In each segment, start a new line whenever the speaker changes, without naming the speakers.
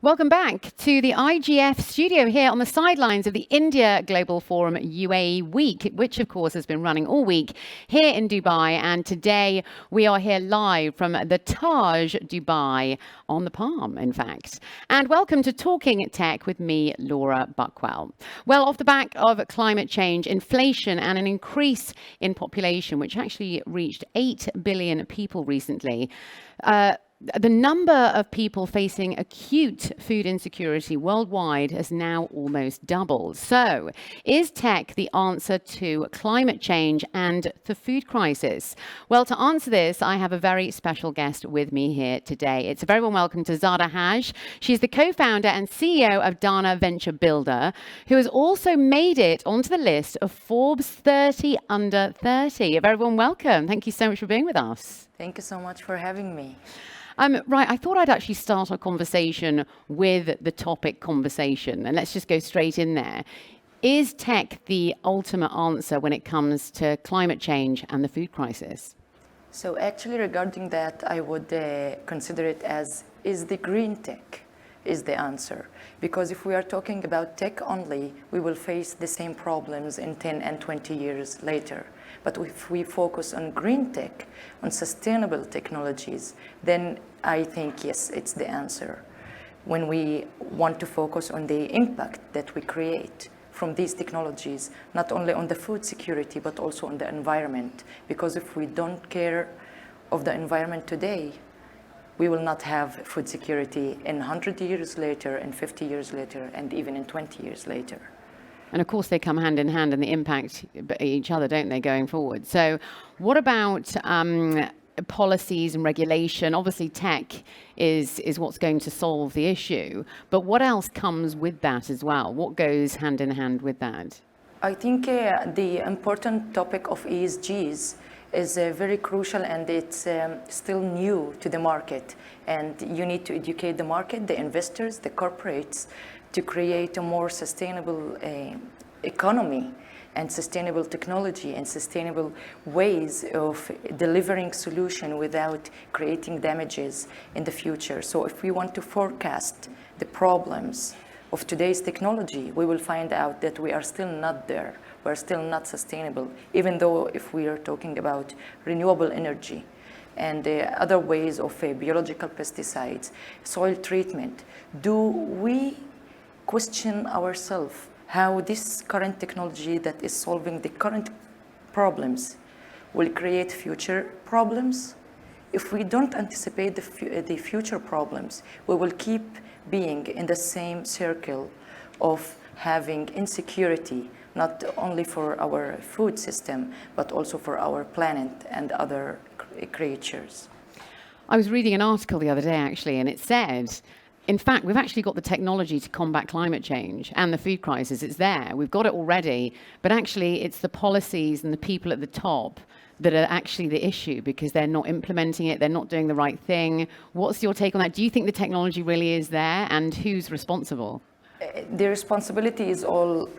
Welcome back to the IGF studio here on the sidelines of the India Global Forum UAE Week, which of course has been running all week here in Dubai. And today we are here live from the Taj Dubai on the Palm, in fact. And welcome to Talking Tech with me, Laura Buckwell. Well, off the back of climate change, inflation and an increase in population, which actually reached 8 billion people recently, the number of people facing acute food insecurity worldwide has now almost doubled. So, is tech the answer to climate change and the food crisis? Well, to answer this, I have a very special guest with me here today. It's a very warm welcome to Zada. She's the co-founder and CEO of Dana Venture Builder, who has also made it onto the list of Forbes 30 under 30. A very warm welcome. Thank you so much for being with us.
Thank you so much for having me.
Right, I thought I'd actually start our conversation with the topic conversation, and let's just go straight in there. Is tech the ultimate answer when it comes to climate change and the food crisis?
So actually regarding that, I would consider it as, is the green tech is the answer? Because if we are talking about tech only, we will face the same problems in 10 and 20 years later. But if we focus on green tech, on sustainable technologies, then I think, yes, it's the answer. When we want to focus on the impact that we create from these technologies, not only on the food security, but also on the environment. Because if we don't care of the environment today, we will not have food security in 100 years later, and 50 years later, and even in 20 years later.
And of course, they come hand in hand and they impact each other, don't they, going forward? So what about policies and regulation? Obviously, tech is what's going to solve the issue. But what else comes with that as well? What goes hand in hand with that?
I think the important topic of ESGs is very crucial, and it's still new to the market. And you need to educate the market, the investors, the corporates, to create a more sustainable economy and sustainable technology and sustainable ways of delivering solution without creating damages in the future. So if we want to forecast the problems of today's technology, we will find out that we are still not there. We're still not sustainable, even though if we are talking about renewable energy and other ways of biological pesticides, soil treatment. Do we question ourselves how this current technology that is solving the current problems will create future problems? If we don't anticipate the future problems, we will keep being in the same circle of having insecurity, not only for our food system, but also for our planet and other creatures.
I was reading an article the other day, actually, and it said, in fact, we've actually got the technology to combat climate change and the food crisis. It's there. We've got it already. But actually, it's the policies and the people at the top that are actually the issue, because they're not implementing it. They're not doing the right thing. What's your take on that? Do you think the technology really is there, and who's responsible?
The responsibility is all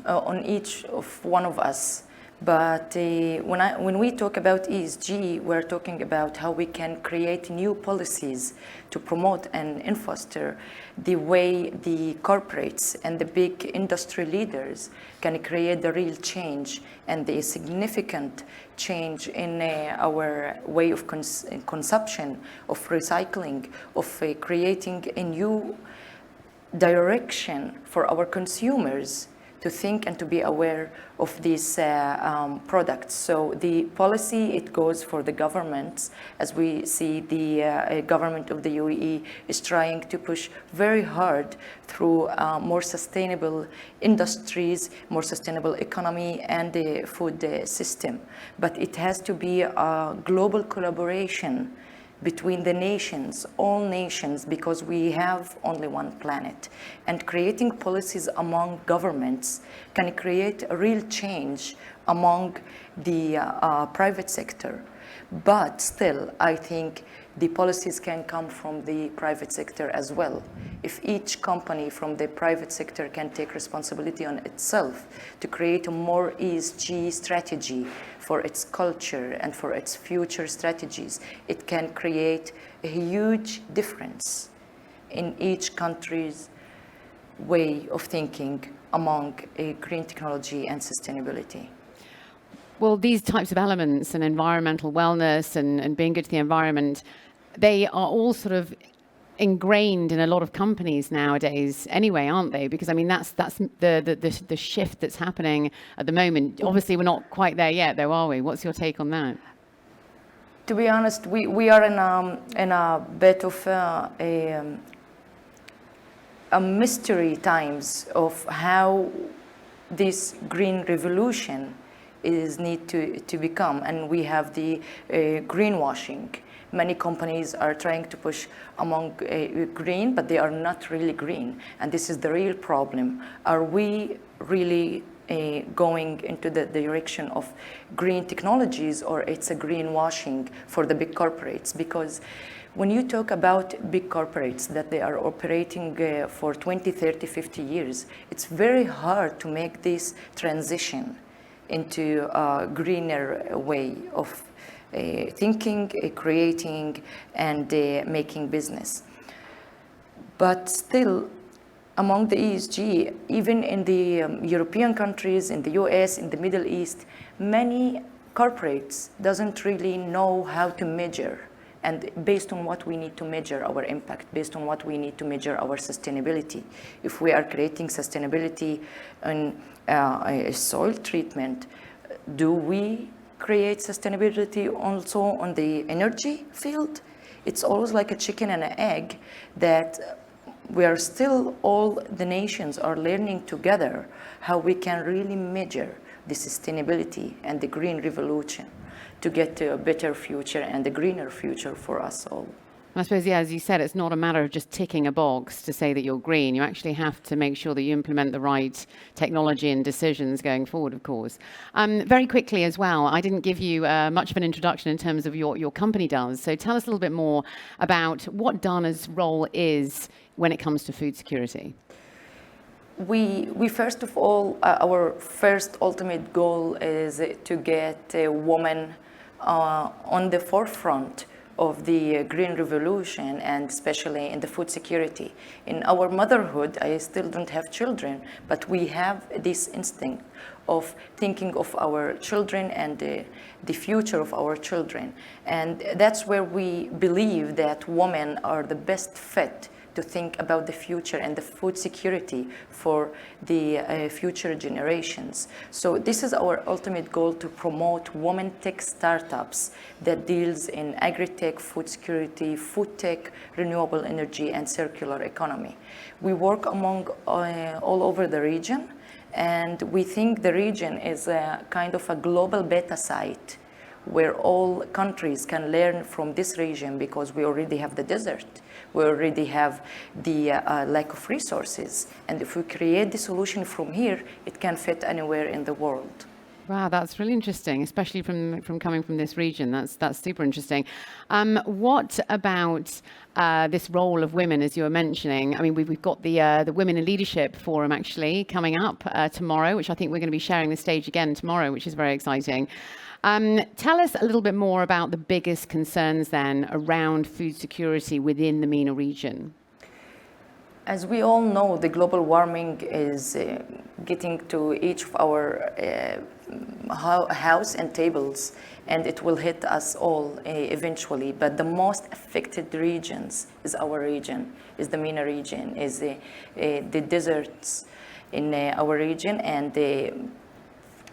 on each of one of us. But when we talk about ESG, we're talking about how we can create new policies to promote and foster the way the corporates and the big industry leaders can create the real change and the significant change in our way of consumption, of recycling, of creating a new direction for our consumers to think and to be aware of these products. So the policy, it goes for the governments. As we see, the government of the UAE is trying to push very hard through more sustainable industries, more sustainable economy, and the food system. But it has to be a global collaboration between the nations, all nations, because we have only one planet. And creating policies among governments can create a real change among the private sector. But still, I think the policies can come from the private sector as well. If each company from the private sector can take responsibility on itself to create a more ESG strategy for its culture and for its future strategies, it can create a huge difference in each country's way of thinking among green technology and sustainability?
Well, these types of elements and environmental wellness and being good to the environment, they are all sort of ingrained in a lot of companies nowadays anyway, aren't they? Because I mean, that's the shift that's happening at the moment. Obviously, we're not quite there yet, though, are we? What's your take on that?
To be honest, we are in a bit of a mystery times of how this green revolution is need to become, and we have the greenwashing. Many companies are trying to push among green, but they are not really green, and this is the real problem. Are we really going into the direction of green technologies, or it's a greenwashing for the big corporates? Because when you talk about big corporates that they are operating for 20, 30, 50 years, it's very hard to make this transition into a greener way of thinking, creating, and making business. But still, among the ESG, even in the European countries, in the US, in the Middle East, many corporates doesn't really know how to measure. And based on what we need to measure our impact, based on what we need to measure our sustainability. If we are creating sustainability in soil treatment, do we create sustainability also on the energy field? It's always like a chicken and an egg that we are still, all the nations are learning together how we can really measure the sustainability and the green revolution to get to a better future and a greener future for us all.
I suppose, yeah, as you said, it's not a matter of just ticking a box to say that you're green. You actually have to make sure that you implement the right technology and decisions going forward, of course. Very quickly as well, I didn't give you much of an introduction in terms of your company does. So tell us a little bit more about what Dana's role is when it comes to food security.
We first of all, our first ultimate goal is to get a woman on the forefront of the green revolution, and especially in the food security. In our motherhood, I still don't have children, but we have this instinct of thinking of our children and the future of our children. And that's where we believe that women are the best fit to think about the future and the food security for the future generations. So this is our ultimate goal, to promote women tech startups that deals in agri-tech, food security, food tech, renewable energy, and circular economy. We work among all over the region, and we think the region is a kind of a global beta site where all countries can learn from this region, because we already have the desert. We already have the lack of resources. And if we create the solution from here, it can fit anywhere in the world.
Wow, that's really interesting, especially from coming from this region. That's super interesting. What about this role of women, as you were mentioning? I mean, we've got the Women in Leadership Forum actually coming up tomorrow, which I think we're going to be sharing the stage again tomorrow, which is very exciting. Tell us a little bit more about the biggest concerns then around food security within the MENA region.
As we all know, the global warming is getting to each of our house and tables, and it will hit us all eventually. But the most affected regions is our region, is the MENA region, is the deserts in our region, and the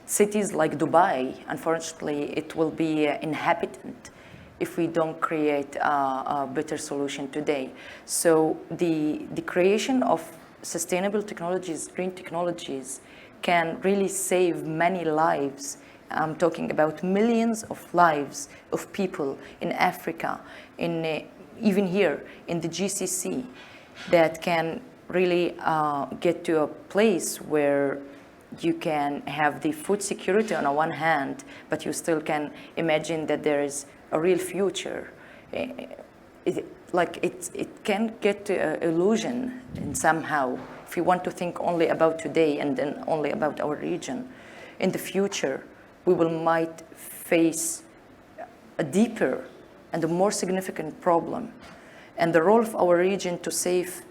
cities like Dubai. Unfortunately, it will be inhabited if we don't create a better solution today. So the creation of sustainable technologies, green technologies, can really save many lives. I'm talking about millions of lives of people in Africa, in even here in the GCC, that can really get to a place where you can have the food security on the one hand, but you still can imagine that there is a real future. It can get to an illusion in somehow, if you want to think only about today and then only about our region. In the future, we might face a deeper and a more significant problem And the role of our region to save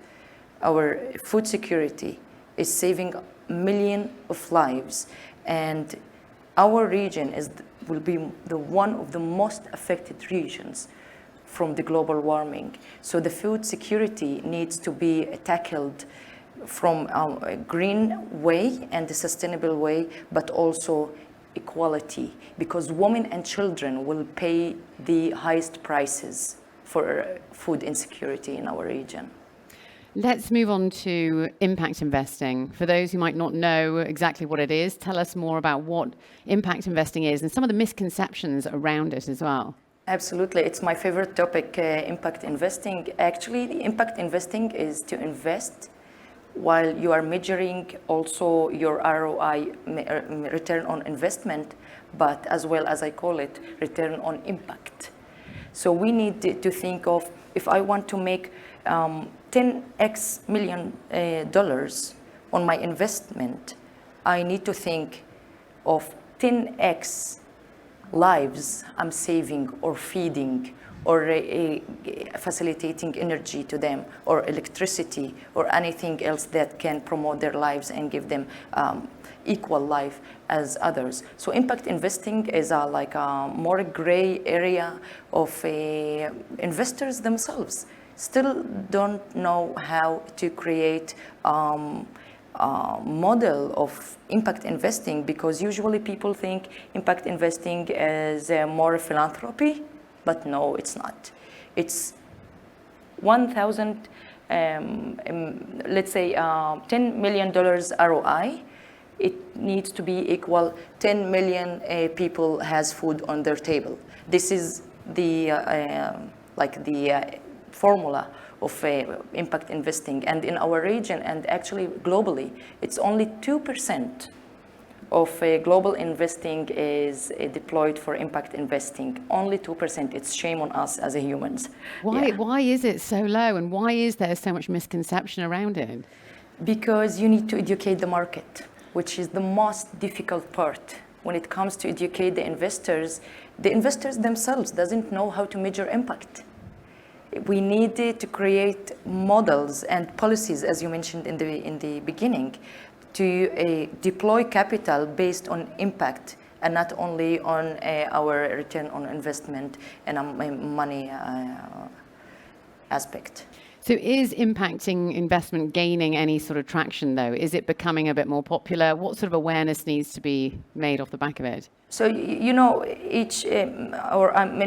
our food security is saving millions of lives. And our region will be the one of the most affected regions from the global warming. So the food security needs to be tackled from a green way and a sustainable way, but also equality, because women and children will pay the highest prices for food insecurity in our region.
Let's move on to impact investing. For those who might not know exactly what it is, tell us more about what impact investing is and some of the misconceptions around it as well.
Absolutely, it's my favorite topic, impact investing. Actually, impact investing is to invest while you are measuring also your ROI, return on investment, but as well as I call it, return on impact. So we need to think of, if I want to make 10x million dollars on my investment, I need to think of 10x lives I'm saving or feeding or facilitating energy to them, or electricity, or anything else that can promote their lives and give them equal life as others. So impact investing is like a more gray area of investors themselves. Still don't know how to create model of impact investing, because usually people think impact investing is more philanthropy, but no, it's not. It's 1,000, let's say $10 million ROI. It needs to be equal 10 million people has food on their table. This is the formula of impact investing. And in our region, and actually globally, it's only 2% of global investing is deployed for impact investing. Only 2%. It's shame on us as humans.
Why is it so low, and why is there so much misconception around it?
Because you need to educate the market, which is the most difficult part. When it comes to educate the investors themselves doesn't know how to measure impact. We needed to create models and policies, as you mentioned in the beginning, to deploy capital based on impact and not only on our return on investment and money aspect.
So is impacting investment gaining any sort of traction, though? Is it becoming a bit more popular? What sort of awareness needs to be made off the back of it?
So, you know, in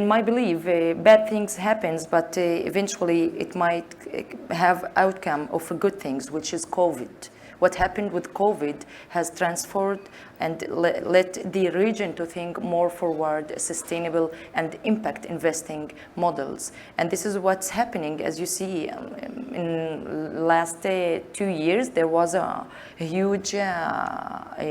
my belief, bad things happens, but eventually it might have outcome of good things, which is COVID. What happened with COVID has transformed and led the region to think more forward, sustainable and impact investing models. And this is what's happening. As you see, in last 2 years, there was a huge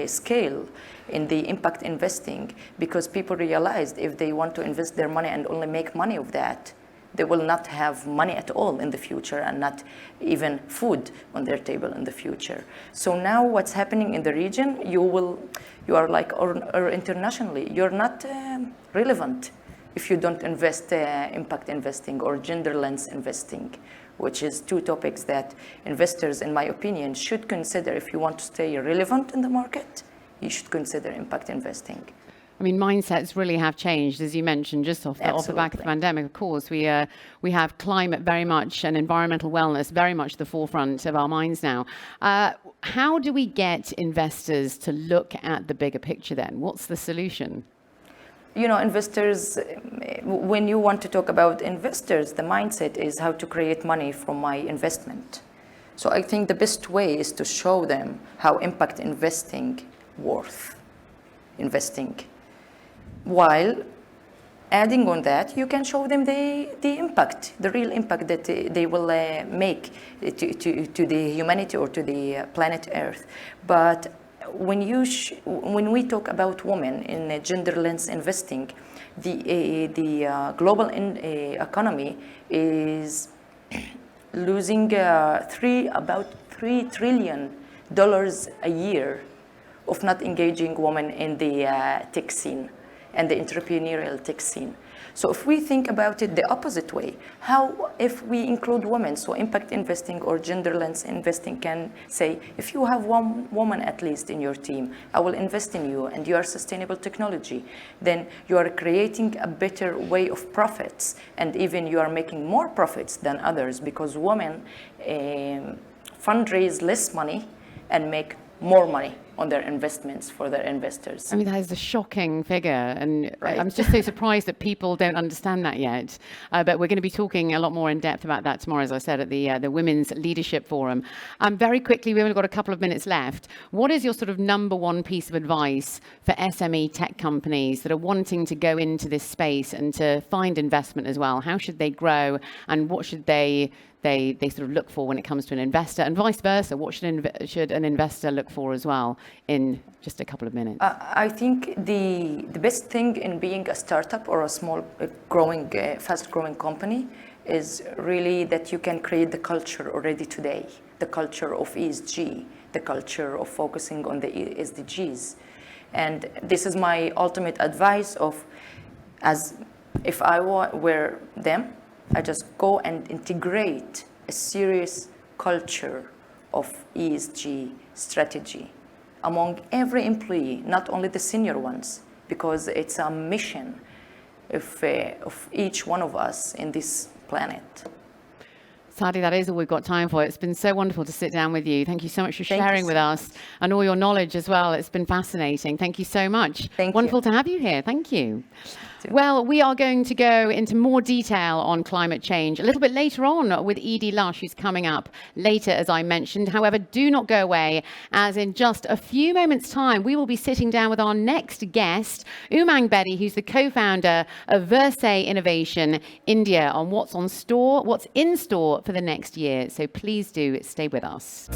scale in the impact investing, because people realized if they want to invest their money and only make money of that, they will not have money at all in the future, and not even food on their table in the future. So now what's happening in the region, you are like, or internationally, you're not relevant if you don't invest impact investing or gender lens investing, which is two topics that investors, in my opinion, should consider. If you want to stay relevant in the market, you should consider impact investing.
I mean, mindsets really have changed, as you mentioned, just off the back of the pandemic. Of course, we have climate very much and environmental wellness very much at the forefront of our minds now. How do we get investors to look at the bigger picture then? What's the solution?
You know, investors, when you want to talk about investors, the mindset is how to create money from my investment. So I think the best way is to show them how impact investing worth investing. While adding on that, you can show them the impact, the real impact that they will make to the humanity or to the planet Earth. But when we talk about women in gender lens investing, the global economy is losing about $3 trillion a year of not engaging women in the tech scene and the entrepreneurial tech scene. So if we think about it the opposite way, how if we include women, so impact investing or genderless investing can say, if you have one woman at least in your team, I will invest in you and you are sustainable technology, then you are creating a better way of profits, and even you are making more profits than others, because women fundraise less money and make more money on their investments for their investors.
I mean, that is a shocking figure, and
Right.
I'm just so surprised that people don't understand that yet. But we're going to be talking a lot more in depth about that tomorrow, as I said, at the Women's Leadership Forum. Very quickly, we've only got a couple of minutes left. What is your sort of number one piece of advice for SME tech companies that are wanting to go into this space and to find investment as well? How should they grow, and what should they sort of look for when it comes to an investor, and vice versa? What should an investor look for as well, in just a couple of minutes?
I think the best thing in being a startup or a small, growing, fast-growing company is really that you can create the culture already today, the culture of ESG, the culture of focusing on the SDGs. And this is my ultimate advice of, as if I were them, I just go and integrate a serious culture of ESG strategy among every employee, not only the senior ones, because it's a mission of each one of us in this planet.
Sadly, that is all we've got time for. It's been so wonderful to sit down with you. Thank you so much for sharing with us, and all your knowledge as well. It's been fascinating. Thank you so much. Wonderful to have you here. Thank you. Well, we are going to go into more detail on climate change a little bit later on with Edie Lush, who's coming up later, as I mentioned. However, do not go away, as in just a few moments' time, we will be sitting down with our next guest, Umang Bedi, who's the co-founder of Verse Innovation India, on what's in store for the next year. So please do stay with us.